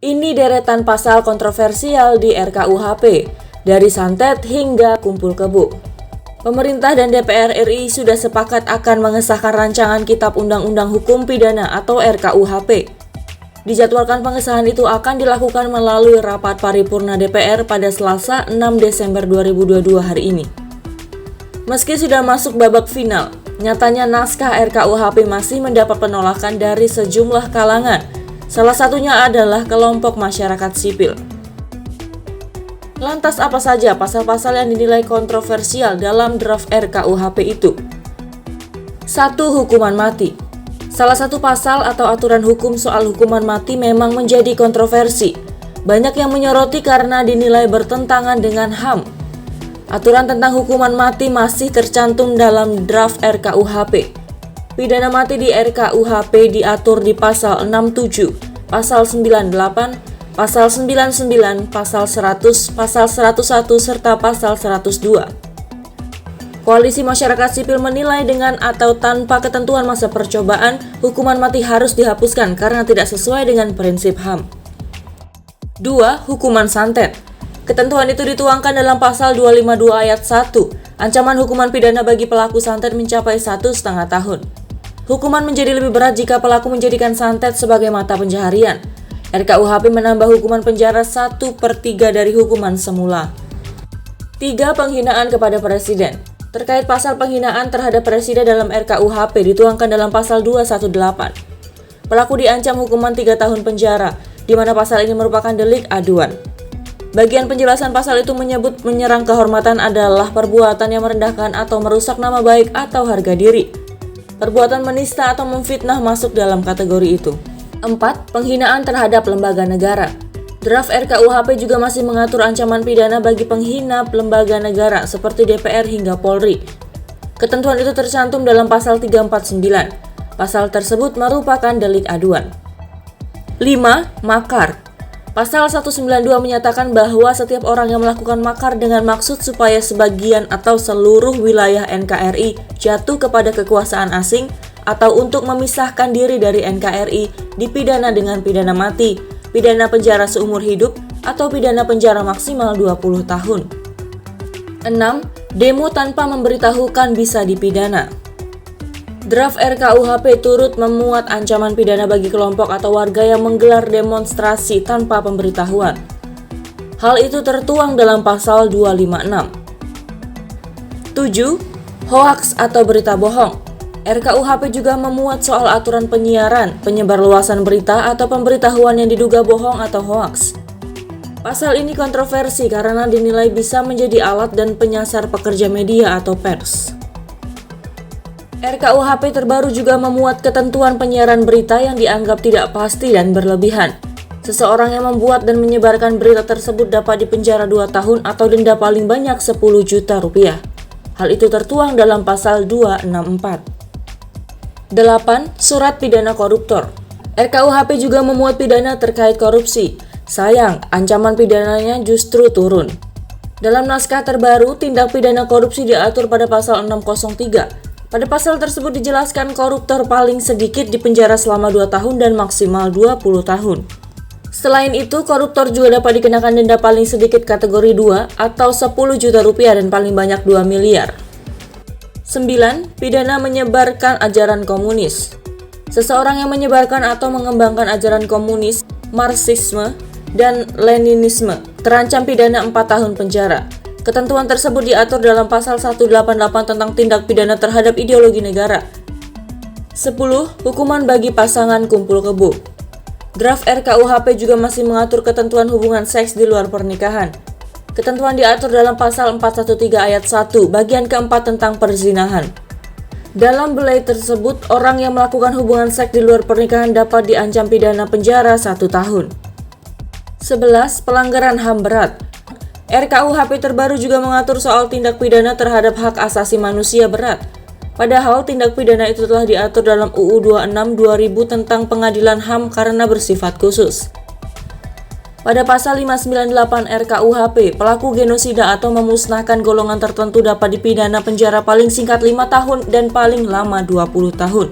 Ini deretan pasal kontroversial di RKUHP, dari santet hingga kumpul kebo. Pemerintah dan DPR RI sudah sepakat akan mengesahkan rancangan Kitab Undang-Undang Hukum Pidana atau RKUHP. Dijadwalkan pengesahan itu akan dilakukan melalui rapat paripurna DPR pada Selasa 6 Desember 2022 hari ini. Meski sudah masuk babak final, nyatanya naskah RKUHP masih mendapat penolakan dari sejumlah kalangan. Salah satunya adalah kelompok masyarakat sipil. Lantas apa saja pasal-pasal yang dinilai kontroversial dalam draft RKUHP itu? 1. Hukuman mati. Salah satu pasal atau aturan hukum soal hukuman mati memang menjadi kontroversi. Banyak yang menyoroti karena dinilai bertentangan dengan HAM. Aturan tentang hukuman mati masih tercantum dalam draft RKUHP. Pidana mati di RKUHP diatur di pasal 67, pasal 98, pasal 99, pasal 100, pasal 101, serta pasal 102. Koalisi masyarakat sipil menilai dengan atau tanpa ketentuan masa percobaan, hukuman mati harus dihapuskan karena tidak sesuai dengan prinsip HAM. 2. Hukuman santet. Ketentuan itu dituangkan dalam pasal 252 ayat 1. Ancaman hukuman pidana bagi pelaku santet mencapai 1,5 tahun. Hukuman menjadi lebih berat jika pelaku menjadikan santet sebagai mata pencaharian. RKUHP menambah hukuman penjara 1/3 dari hukuman semula. 3. Penghinaan kepada presiden. Terkait pasal penghinaan terhadap presiden dalam RKUHP dituangkan dalam pasal 218. Pelaku diancam hukuman 3 tahun penjara, di mana pasal ini merupakan delik aduan. Bagian penjelasan pasal itu menyebut menyerang kehormatan adalah perbuatan yang merendahkan atau merusak nama baik atau harga diri. Perbuatan menista atau memfitnah masuk dalam kategori itu. 4. Penghinaan terhadap lembaga negara. Draft RKUHP juga masih mengatur ancaman pidana bagi penghina lembaga negara seperti DPR hingga Polri. Ketentuan itu tercantum dalam pasal 349. Pasal tersebut merupakan delik aduan. 5. Makar. Pasal 192 menyatakan bahwa setiap orang yang melakukan makar dengan maksud supaya sebagian atau seluruh wilayah NKRI jatuh kepada kekuasaan asing atau untuk memisahkan diri dari NKRI dipidana dengan pidana mati, pidana penjara seumur hidup, atau pidana penjara maksimal 20 tahun. 6. Demo tanpa memberitahukan bisa dipidana. Draft RKUHP turut memuat ancaman pidana bagi kelompok atau warga yang menggelar demonstrasi tanpa pemberitahuan. Hal itu tertuang dalam pasal 256. 7. Hoaks atau berita bohong. RKUHP juga memuat soal aturan penyiaran, penyebarluasan berita atau pemberitahuan yang diduga bohong atau hoaks. Pasal ini kontroversi karena dinilai bisa menjadi alat dan penyasar pekerja media atau pers. RKUHP terbaru juga memuat ketentuan penyiaran berita yang dianggap tidak pasti dan berlebihan. Seseorang yang membuat dan menyebarkan berita tersebut dapat dipenjara 2 tahun atau denda paling banyak 10 juta rupiah. Hal itu tertuang dalam pasal 264. 8. Surat pidana koruptor. RKUHP juga memuat pidana terkait korupsi. Sayang, ancaman pidananya justru turun. Dalam naskah terbaru, tindak pidana korupsi diatur pada pasal 603. Pada pasal tersebut dijelaskan koruptor paling sedikit dipenjara selama 2 tahun dan maksimal 20 tahun. Selain itu, koruptor juga dapat dikenakan denda paling sedikit kategori 2 atau 10 juta rupiah dan paling banyak 2 miliar. 9. Pidana menyebarkan ajaran komunis. Seseorang yang menyebarkan atau mengembangkan ajaran komunis, Marxisme, dan Leninisme terancam pidana 4 tahun penjara. Ketentuan tersebut diatur dalam pasal 188 tentang tindak pidana terhadap ideologi negara. 10. Hukuman bagi pasangan kumpul kebo. Draft RKUHP juga masih mengatur ketentuan hubungan seks di luar pernikahan. Ketentuan diatur dalam pasal 413 ayat 1 bagian keempat tentang perzinahan. Dalam belai tersebut, orang yang melakukan hubungan seks di luar pernikahan dapat diancam pidana penjara 1 tahun. 11. Pelanggaran HAM berat. RKUHP terbaru juga mengatur soal tindak pidana terhadap hak asasi manusia berat. Padahal tindak pidana itu telah diatur dalam UU 26/2000 tentang pengadilan HAM karena bersifat khusus. Pada pasal 598 RKUHP, pelaku genosida atau memusnahkan golongan tertentu dapat dipidana penjara paling singkat 5 tahun dan paling lama 20 tahun.